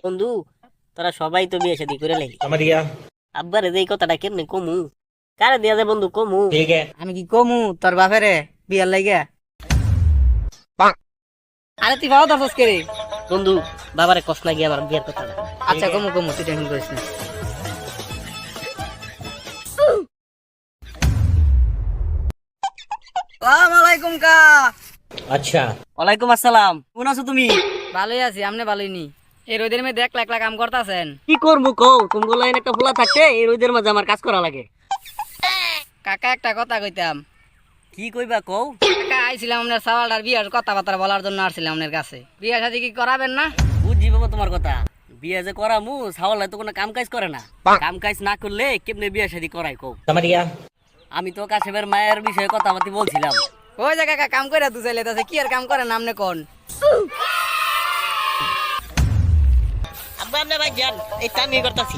বন্ধু তোরা সবাই তো বিয়ে শাদী করে লাইলি, समझ गया। আব্বারে যে এই কথাটা কেমনে কমু, কারে দিয়া যায় বন্ধু কমু? ठीक है। আমি কি কমু তোর বাপেরে বিয়ার লাগে? আরে তুই ভালো দর্শস কে রে? বন্ধু বাবারে কষ্ট না গিয়ে আমার বিয়ের কথাটা। আচ্ছা কমু কমু, তুই টেনশন করিস না। আসসালামু আলাইকুম কা। अच्छा। ওয়ালাইকুম আসসালাম, কোন আছো তুমি? ভালোই আছি, আমনে ভালোই নি? এই রোদের মধ্যে একলা একলা কাম করতাছেন? কি করবো কও, তুমি লাইন একটা খোলা থাকতে এই রোদের মাঝে আমার কাজ করা লাগে। কাকা একটা কথা কইতাম। কি কইবা কও? কাকা আইছিলাম আপনার সাওয়ালটার বিয়ার কথাবার্তা বলার জন্য আসছিলাম আপনার কাছে। বিয়া শাদী কি করাবেন না? বুঝি বাবা তোমার কথা, বিয়ে যে করামু সাওয়ালে তো কোনো কাম কাজ করে না, কাম কাজ না করলে কেমনে বিয়ে শাদী করাই কও? समझ गया। আমি তো কাশেমের মায়ের বিষয়ে কথাবার্তা বলছিলাম। ওই যে কাকা কাম করে দু চাইলে তাছে কি আর কাম করেন আমনে কোন? আব্বা আপনি ভাই যান, এই তো আমি করতেছি।